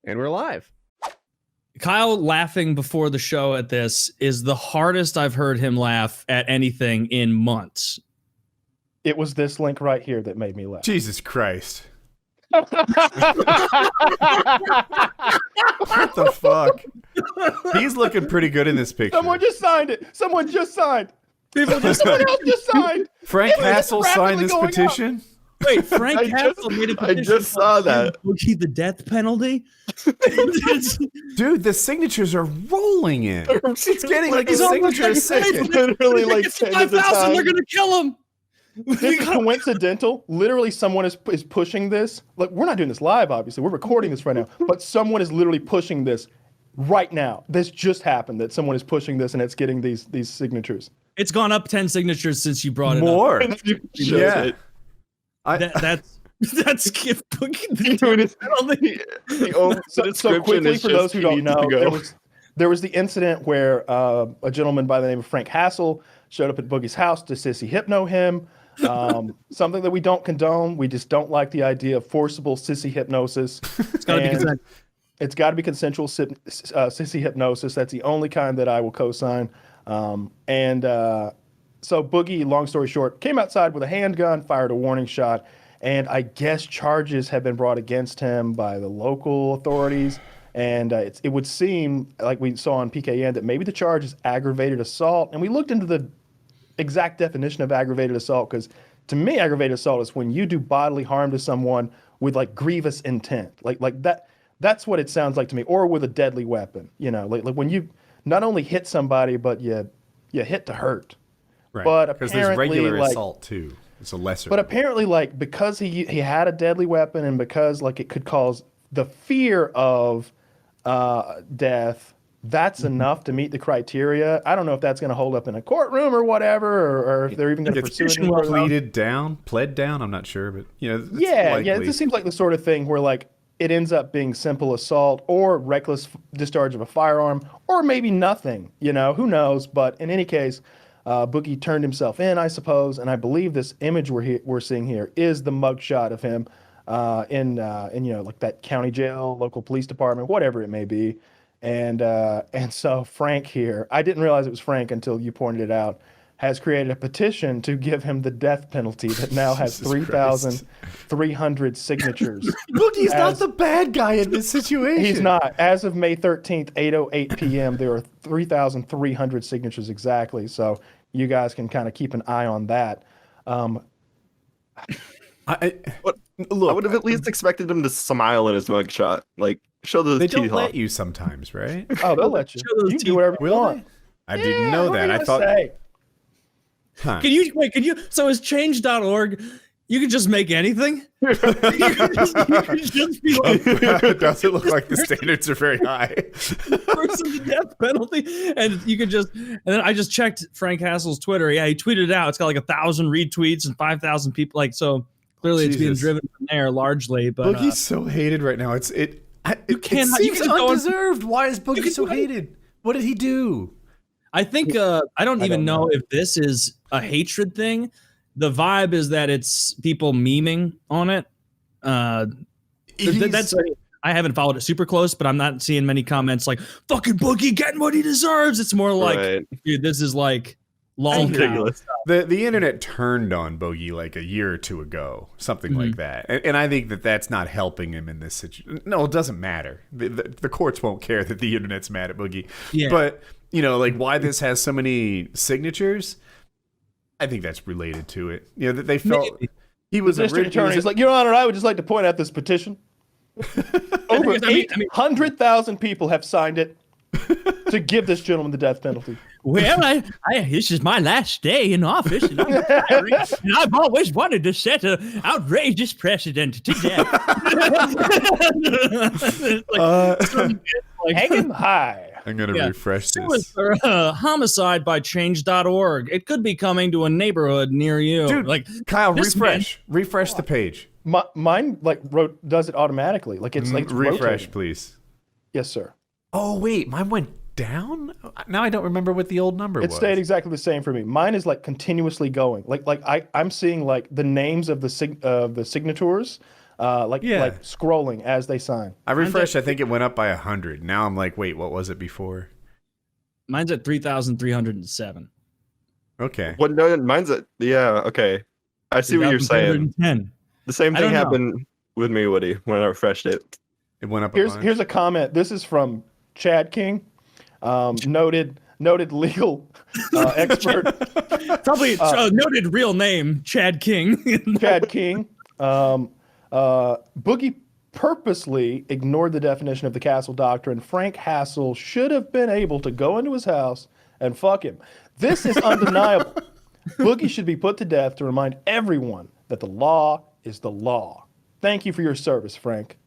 And we're live. Kyle laughing before the show at this is the hardest I've heard him laugh at anything in months. It was this link right here that made me laugh. Jesus Christ. What the fuck? He's looking pretty good in this picture. Someone just signed it. Someone just signed. Someone else just signed. Frank Hassel signed this petition? Wait, Frank Hassel made a petition. I just saw that. Boogie the death penalty? Dude, the signatures are rolling in. It's getting like a signature a second. Literally like 10 at the 5,000, time. they're going to kill him. This is coincidental. Literally, someone is pushing this. Like, we're not doing this live, obviously. We're recording this right now. But someone is literally pushing this right now. This just happened, that someone is pushing this and it's getting these signatures. It's gone up 10 signatures since you brought it More. up. Yeah. That's give Boogie the Dude, penalty. So quickly, for those who don't know, there was the incident where a gentleman by the name of Frank Hassel showed up at Boogie's house to sissy hypno him. Something that we don't condone. We just don't like the idea of forcible sissy hypnosis. It's got to be consensual. It's got to be consensual sissy hypnosis. That's the only kind that I will co-sign. So Boogie, long story short, came outside with a handgun, fired a warning shot, and I guess charges have been brought against him by the local authorities. And it would seem, like we saw on PKN, that maybe the charge is aggravated assault. And we looked into the exact definition of aggravated assault, because to me, aggravated assault is when you do bodily harm to someone with like grievous intent, like that. That's what it sounds like to me, or with a deadly weapon. You know, like when you not only hit somebody, but you hit to hurt. Right. But because apparently, there's regular assault too. It's a lesser. But apparently, like, because he had a deadly weapon, and because like it could cause the fear of death, that's enough to meet the criteria. I don't know if that's going to hold up in a courtroom or whatever, or if they're even going to pursue it. Pled down. I'm not sure, but it's yeah. likely. It just seems like the sort of thing where like it ends up being simple assault or reckless discharge of a firearm, or maybe nothing. You know, who knows? But in any case, Boogie turned himself in, I suppose, and I believe this image we're seeing here is the mugshot of him in like that county jail, local police department, whatever it may be. And so Frank here, I didn't realize it was Frank until you pointed it out, has created a petition to give him the death penalty that now has 3,300 signatures. Boogie's not the bad guy in this situation. He's not. As of May 13th, 8:08 p.m., there are 3,300 signatures exactly. So you guys can kind of keep an eye on that. Look, I would have at least expected him to smile in his mugshot. Like, show those They teeth don't let off. you sometimes, right? Oh, they'll let you. You can do whatever you want. I didn't know that. I thought. Huh. Can you so is change.org, you can just make anything? You can just be like, Does it look like the standards are very high? person the death penalty, and you could just, and then I just checked Frank Hassel's Twitter. Yeah, he tweeted it out. It's got like 1,000 retweets and 5,000 people. Like, so clearly it's being driven from there largely. But Boogie's so hated right now. It seems undeserved. Why is Boogie so hated? What did he do? I think I don't even know if this is a hatred thing. The vibe is that it's people memeing on it. That's I haven't followed it super close, but I'm not seeing many comments like "fucking Boogie getting what he deserves." It's more like, dude, this is like long ridiculous. The internet turned on Boogie like a year or two ago, something like that, and I think that's not helping him in this situation. No, it doesn't matter. The courts won't care that the internet's mad at Boogie, but. Like why this has so many signatures, I think that's related to it. That they felt he was a district attorney. He's like, Your Honor, I would just like to point out this petition. Over 800,000 people have signed it to give this gentleman the death penalty. Well, this is my last day in office, and I've always wanted to set an outrageous precedent to death. Hang him high. I'm going to refresh this. Homicide by change.org. It could be coming to a neighborhood near you. Dude, like Kyle, refresh the page. Mine does it automatically. Like it's like refresh, rotating. Please. Yes, sir. Oh wait, mine went down. Now I don't remember what the old number was. It stayed exactly the same for me. Mine is like continuously going. Like I'm seeing like the names of the signatures like scrolling as they sign. I refreshed. I think it went up by 100. Now I'm like, wait, what was it before? Mine's at 3,307. Okay. What? No, mine's at okay. I see what you're saying. The same thing happened with me, Woody, when I refreshed it. It went up. Here's a comment. This is from Chad King, noted legal expert. Probably noted real name, Chad King. Chad King. Boogie purposely ignored the definition of the Castle Doctrine. Frank Hassel should have been able to go into his house and fuck him. This is undeniable. Boogie should be put to death to remind everyone that the law is the law. Thank you for your service, Frank.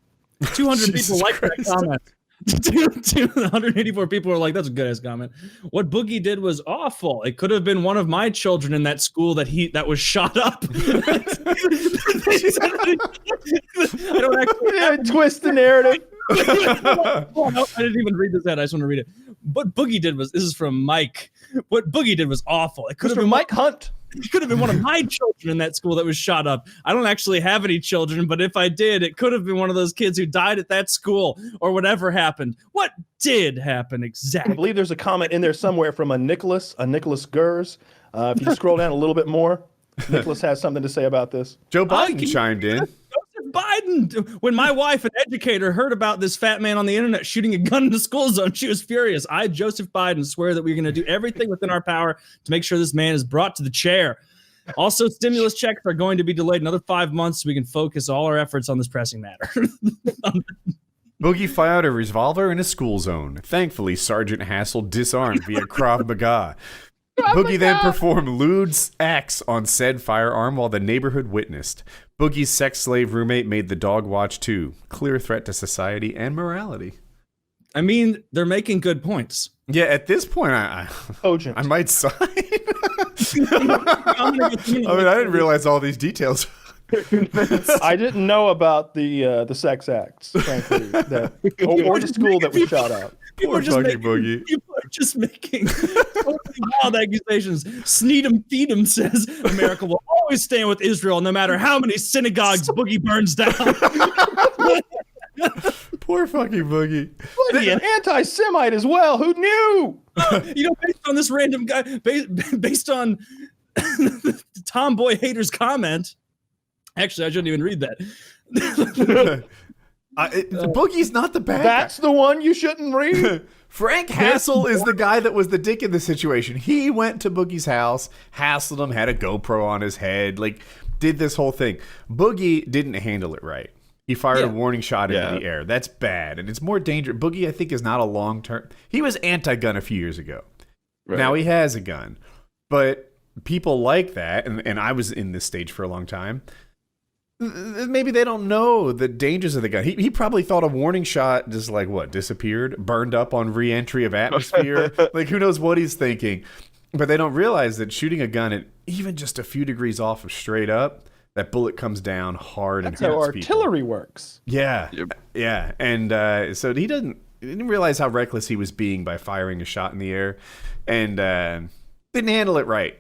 200 people like that comment. 184 people are like, that's a good ass comment. What Boogie did was awful. It could have been one of my children in that school that was shot up. I don't actually twist the narrative. I didn't even read this yet. I just want to read it. What Boogie did was, this is from Mike. What Boogie did was awful. It could have been Mike Hunt. It could have been one of my children in that school that was shot up. I don't actually have any children, but if I did, it could have been one of those kids who died at that school or whatever happened. What did happen exactly? I believe there's a comment in there somewhere from a Nicholas Gers. If you scroll down a little bit more, Nicholas has something to say about this. Joe Biden chimed in. Biden. When my wife, an educator, heard about this fat man on the internet shooting a gun in the school zone, she was furious. I, Joseph Biden, swear that we're going to do everything within our power to make sure this man is brought to the chair. Also, stimulus checks are going to be delayed another 5 months so we can focus all our efforts on this pressing matter. Boogie fired a revolver in a school zone. Thankfully, Sergeant Hassel disarmed via Krav Maga. Boogie then performed lewd acts on said firearm while the neighborhood witnessed. Boogie's sex slave roommate made the dog watch too. Clear threat to society and morality. I mean, they're making good points. Yeah, at this point, I might sign. I mean, I didn't realize all these details. I didn't know about the sex acts, frankly, or the school that was shot out. Poor fucking Boogie. People are just making wild accusations. Sneedem Feedem says America will always stand with Israel no matter how many synagogues Boogie burns down. Poor fucking Boogie. Boogie, an anti-Semite as well. Who knew? Based on this random guy, based on Tomboy Hater's comment. Actually, I shouldn't even read that. Boogie's not the bad guy. That's the one you shouldn't read. Frank Hassel is the guy that was the dick in the situation. He went to Boogie's house, hassled him, had a GoPro on his head, did this whole thing. Boogie didn't handle it right. He fired a warning shot into the air. That's bad, and it's more dangerous. Boogie, I think, is not a long-term... He was anti-gun a few years ago. Right. Now he has a gun. But people like that, and I was in this stage for a long time... Maybe they don't know the dangers of the gun. He probably thought a warning shot just disappeared, burned up on re-entry of atmosphere. Who knows what he's thinking. But they don't realize that shooting a gun at even just a few degrees off of straight up, that bullet comes down hard and hurts people. That's how artillery works. Yeah. Yep. Yeah. And so he didn't realize how reckless he was being by firing a shot in the air. And didn't handle it right.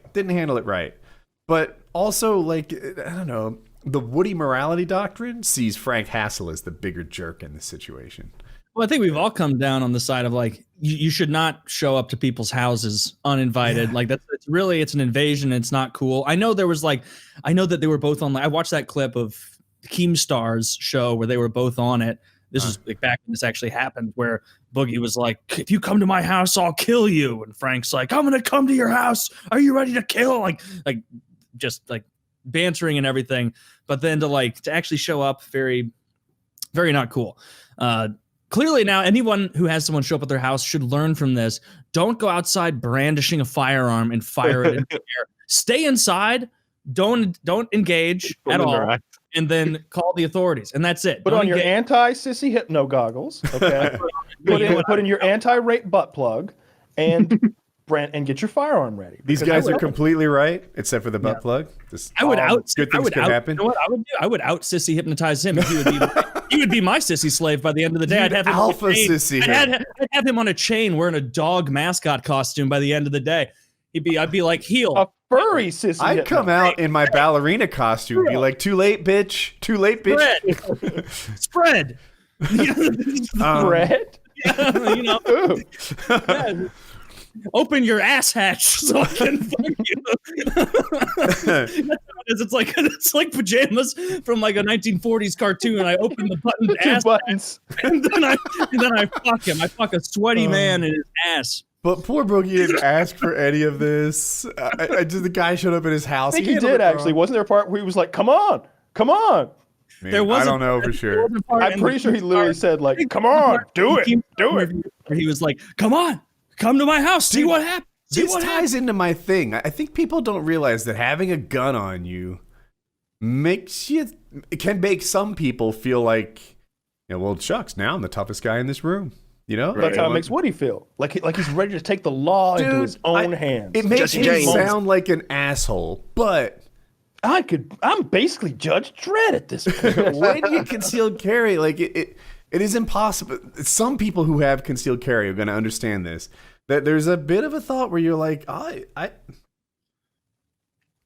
But also, I don't know, the Woody morality doctrine sees Frank Hassel as the bigger jerk in this situation. Well, I think we've all come down on the side of you should not show up to people's houses uninvited. Yeah. It's an invasion. It's not cool. I know that they were both on. I watched that clip of Keemstar's show where they were both on it. This was back when this actually happened, where Boogie was like, "If you come to my house, I'll kill you," and Frank's like, "I'm gonna come to your house. Are you ready to kill?" Just bantering and everything. But then to actually show up, very, very not cool. Clearly now anyone who has someone show up at their house should learn from this. Don't go outside brandishing a firearm and fire it in the air. Stay inside. Don't engage at all. And then call the authorities. And that's it. Put on your anti-sissy hypno goggles. Okay. put in your anti-rape butt plug and get your firearm ready. These guys are completely right, except for the butt plug. Good things could happen. You know what I would do? I would out sissy hypnonize him. He would be my sissy slave by the end of the day. I'd have him alpha sissy. I'd have him on a chain wearing a dog mascot costume by the end of the day. I'd be like heel. furry sissy. I'd come out in my ballerina costume, be like, "Too late, bitch! Too late, bitch!" Spread. Bread. Yeah, you know. Yeah. Open your ass hatch so I can fuck you. It's like pajamas from like a 1940s cartoon. I open the buttoned ass buttons. and then I fuck him. I fuck a sweaty man in his ass. But poor Boogie didn't ask for any of this. The guy showed up at his house. I think he did actually. Wasn't there a part where he was like, "Come on, come on"? Man, there was. I don't know for sure. I'm pretty sure he literally said like, "Come on, do it, do it." Where he was like, "Come on, come to my house, see what happens." This ties into my thing. I think people don't realize that having a gun on you can make some people feel like, well, shucks, now I'm the toughest guy in this room. You know, that's how it makes Woody feel. Like he's ready to take the law into his own hands. It makes him sound like an asshole, but I'm basically Judge Dredd at this point. When you concealed carry, like it is impossible. Some people who have concealed carry are going to understand this. That there's a bit of a thought where you're like, I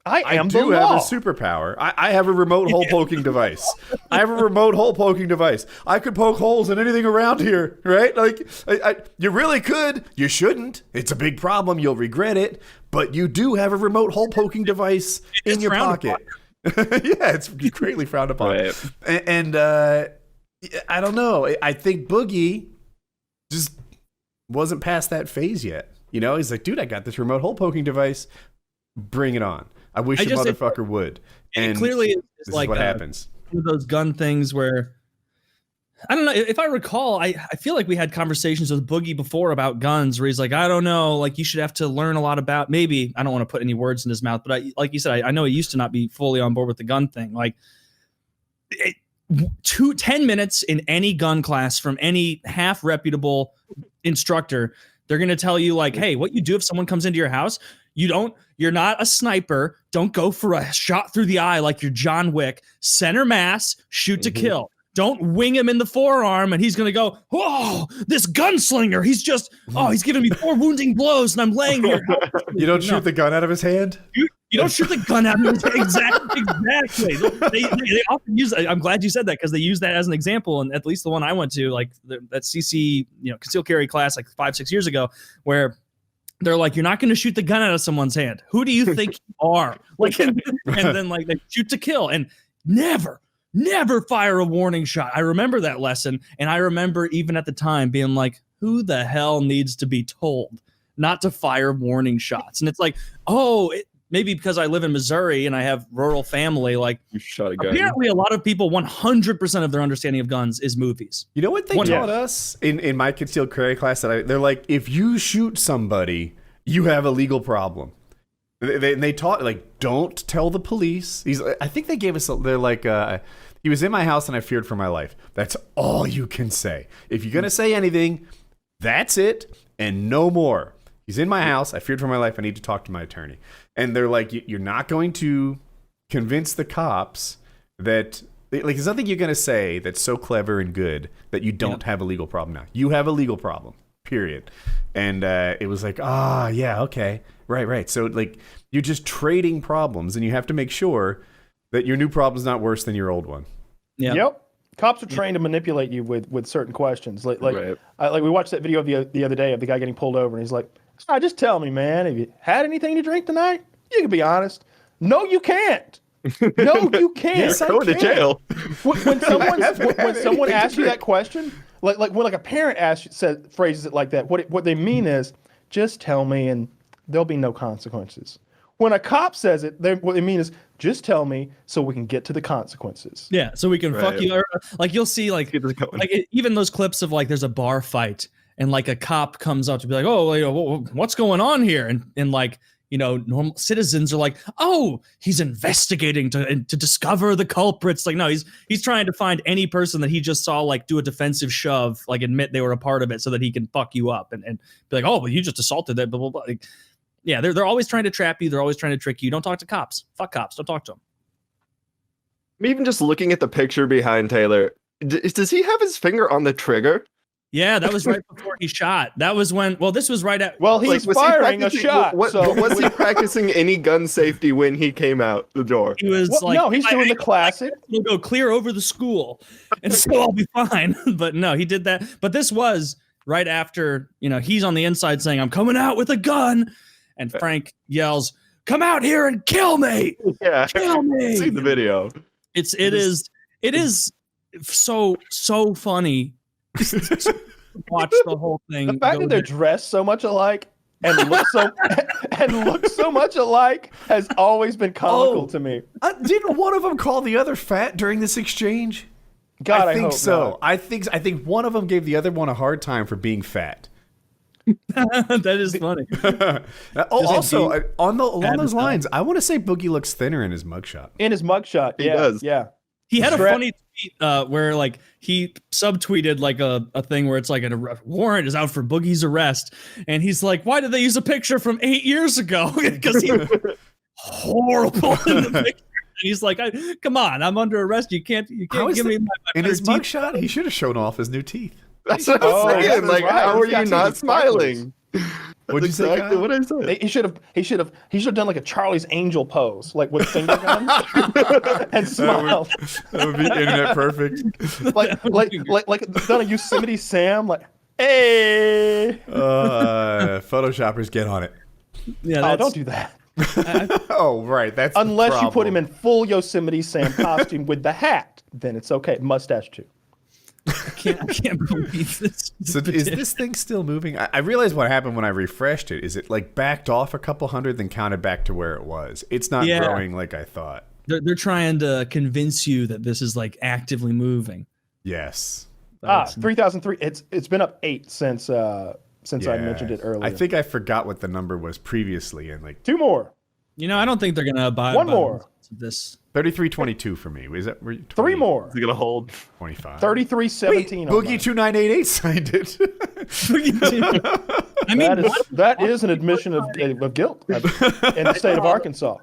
do have a superpower. I have a remote hole poking device. I have a remote hole poking device. I could poke holes in anything around here, right? Like, you really could. You shouldn't. It's a big problem. You'll regret it. But you do have a remote hole poking device in your pocket. Yeah, it's greatly frowned upon. Right. And I don't know. I think Boogie just wasn't past that phase yet. He's like, dude, I got this remote hole poking device. Bring it on. I wish a motherfucker would. And clearly it's this like is what happens. One of those gun things where, I don't know, if I recall, I feel like we had conversations with Boogie before about guns where he's like, I don't know, like you should have to learn a lot about, maybe, I don't want to put any words in his mouth, but like you said, I know he used to not be fully on board with the gun thing. Like 10 minutes in any gun class from any half reputable instructor, they're going to tell you like, hey, what you do if someone comes into your house, you're not a sniper. Don't go for a shot through the eye like you're John Wick. Center mass, shoot to kill. Don't wing him in the forearm and he's going to go, whoa, this gunslinger. He's giving me 4 wounding blows and I'm laying here. You don't shoot the gun out of his hand? You don't shoot the gun out of his hand. Exactly. They often use, I'm glad you said that because they use that as an example. And at least the one I went to, like that CC, concealed carry class like 5-6 years ago, where they're like, you're not going to shoot the gun out of someone's hand. Who do you think you are? Like, and then like they shoot to kill and never fire a warning shot. I remember that lesson. And I remember even at the time being like, who the hell needs to be told not to fire warning shots? And it's like, maybe because I live in Missouri and I have rural family, like you shot a gun. Apparently a lot of people, 100% of their understanding of guns is movies. You know what they taught us in my concealed carry class? They're like, if you shoot somebody, you have a legal problem. They taught, like, don't tell the police. I think they gave us, they're like, he was in my house and I feared for my life. That's all you can say. If you're going to say anything, that's it and no more. He's in my house. I feared for my life. I need to talk to my attorney. And they're like, you're not going to convince the cops that, like, there's nothing you're going to say that's so clever and good that you don't have a legal problem now. You have a legal problem, period. And it was like, yeah, okay. Right. So, like, you're just trading problems, and you have to make sure that your new problem's not worse than your old one. Yeah. Yep. Cops are trained to manipulate you with certain questions. Like we watched that video the other day of the guy getting pulled over, and he's like, just tell me, man, have you had anything to drink tonight? You can be honest. No, you can't. No, you can't. You're going to jail. When someone asks you that question, like when a parent phrases it like that, what they mean is, just tell me and there'll be no consequences. When a cop says it, what they mean is, just tell me so we can get to the consequences. Yeah, so we can fuck you. Like you'll see, like even those clips of like there's a bar fight and like a cop comes up to be like, oh, what's going on here? And like, normal citizens are like, oh, he's investigating to discover the culprits. Like, no, he's trying to find any person that he just saw like do a defensive shove, like admit they were a part of it so that he can fuck you up and be like, oh, but you just assaulted that, blah, blah, blah. Like, yeah, they're always trying to trap you. They're always trying to trick you. Don't talk to cops. Fuck cops. Don't talk to them. Even just looking at the picture behind Taylor, does he have his finger on the trigger? Yeah, that was right before he shot. That was when. Well, this was right at. Well, he's was he firing a practicing- shot. So was he practicing any gun safety when he came out the door? He was like, no, he's doing the classic. He'll go clear over the school, and so I'll be fine. But no, he did that. But this was right after, he's on the inside saying, "I'm coming out with a gun," and Frank yells, "Come out here and kill me! Yeah, Kill me!" see the video. It is so funny. Watch the whole thing. The fact that they're dressed so much alike and look so much alike has always been comical to me. Didn't one of them call the other fat during this exchange? God, I think hope so. not. I think one of them gave the other one a hard time for being fat. That is funny. Also, along those as lines, I want to say Boogie looks thinner in his mugshot. In his mugshot, He does. yeah. He had a Strat- funny tweet where like he subtweeted like a thing where it's like a warrant is out for Boogie's arrest, and he's like, "Why did they use a picture from 8 years ago?" Because he was horrible in the picture. And he's like, "Come on, I'm under arrest. You can't give me my In his better teeth." mugshot, he should have shown off his new teeth. That's what I'm saying. that's Like, right. how are He's got you not teeth sparklers. smiling? What'd you say, exactly Kyle? what I said. He should have done like a Charlie's Angel pose, like with finger guns, and smiled, That would be internet perfect. like done a Yosemite Sam, like, hey. Photoshoppers, get on it. Yeah, Don't do that. Oh, right. That's the Unless you put him problem. in full Yosemite Sam costume with the hat, then it's okay. Mustache too. I can't believe this. So is this thing still moving? I realized what happened when I refreshed it. Is it like backed off a couple hundred, then counted back to where it was? It's not growing like I thought. They're trying to convince you that this is like actively moving. Yes. 3,003. It's been up 8 since I mentioned it earlier. I think I forgot what the number was previously, and like 2 more. I don't think they're gonna abide. One by more. This 3322 for me. Is that 3 more. Is it gonna hold? 25? 3317. Boogie2988 signed it. I mean, that is an admission of guilt in the state of Arkansas.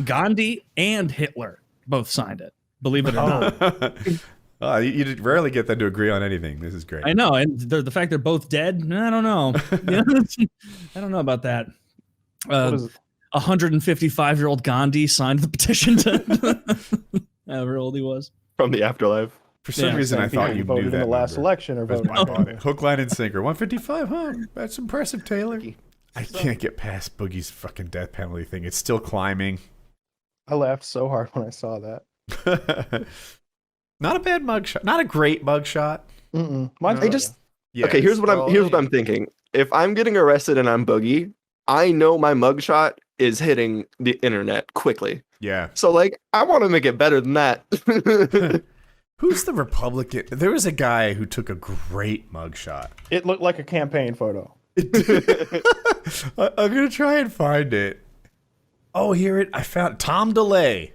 Gandhi and Hitler both signed it. Believe it or not. You rarely get them to agree on anything. This is great. I know, and the fact they're both dead, I don't know. I don't know about that. What is it? 155-year-old Gandhi signed the petition to however old he was. From the afterlife. For some reason, I thought you voted knew that in the last number. election or That's voted. why I bought it. Hook, line, and sinker. 155, huh? That's impressive, Taylor. I can't get past Boogie's fucking death penalty thing. It's still climbing. I laughed so hard when I saw that. Not a bad mugshot. Not a great mugshot. I just okay. Here's what I'm thinking. If I'm getting arrested and I'm Boogie, I know my mugshot is hitting the internet quickly. Yeah. So like, I want to make it better than that. Who's the Republican? There was a guy who took a great mugshot. It looked like a campaign photo. I'm gonna try and find it. Oh, here it. I found Tom DeLay.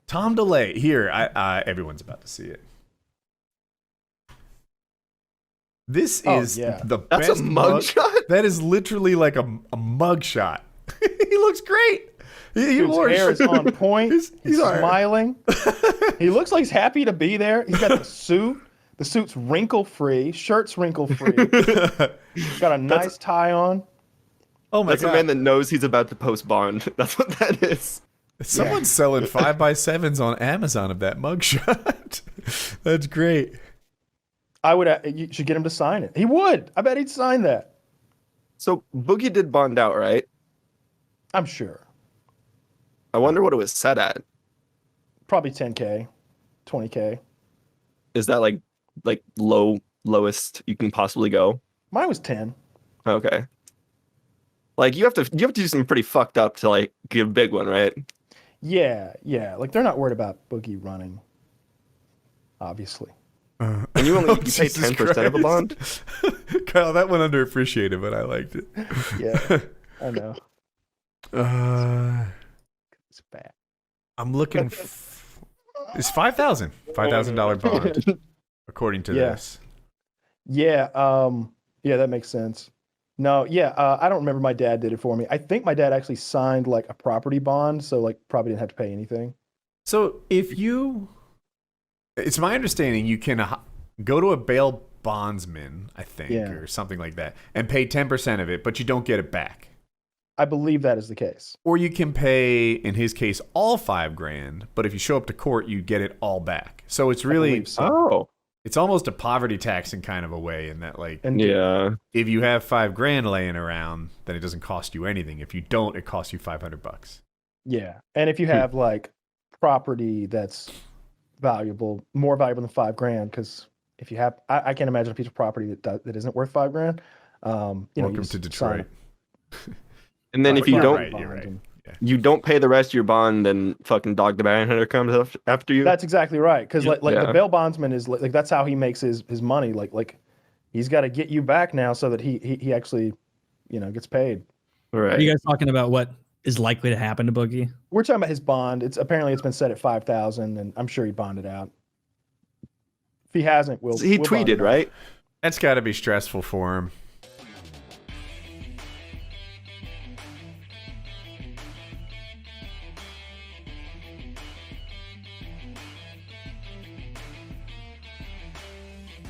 Tom DeLay. Here, everyone's about to see it. This is the That's best a mugshot. That is literally like a mugshot. He looks great. His hair is on point. He's all right. smiling. He looks like he's happy to be there. He's got the suit. The suit's wrinkle-free. Shirt's wrinkle-free. Got a nice tie on. Oh my That's god! a man that knows he's about to post bond. That's what that is. Someone's selling 5x7s on Amazon of that mugshot. That's great. You should get him to sign it. He would. I bet he'd sign that. So Boogie did bond out, right? I'm sure. I wonder what it was set at. Probably 10K, 20K. Is that like lowest you can possibly go? Mine was 10. Okay. Like you have to do something pretty fucked up to like get a big one, right? Yeah. Like they're not worried about Boogie running. Obviously. And you only you pay 10% of a bond? Kyle, that went underappreciated, but I liked it. Yeah, I know. It's bad. I'm looking. It's $5,000 bond, according to this. Yeah. Yeah, that makes sense. No, yeah. I don't remember my dad did it for me. I think my dad actually signed like a property bond, so like probably didn't have to pay anything. So it's my understanding you can go to a bail bondsman, I think, or something like that, and pay 10% of it, but you don't get it back. I believe that is the case. Or you can pay, in his case, all $5,000, but if you show up to court, you get it all back. So it's really, it's almost a poverty tax in kind of a way, in that, like, if you have $5,000 laying around, then it doesn't cost you anything. If you don't, it costs you $500. Yeah, and if you have like property that's valuable, more valuable than $5,000, because if you have, I can't imagine a piece of property that isn't worth $5,000. Welcome to Detroit. And then if you don't, you're right. You don't pay the rest of your bond, then fucking Dog the Bounty Hunter comes after you. That's exactly right, because like the bail bondsman is like that's how he makes his money. Like he's got to get you back now so that he actually gets paid. Right. Are you guys talking about what is likely to happen to Boogie? We're talking about his bond. It's been set at $5,000, and I'm sure he bonded out. If he hasn't, we'll tweeted, right? That's got to be stressful for him.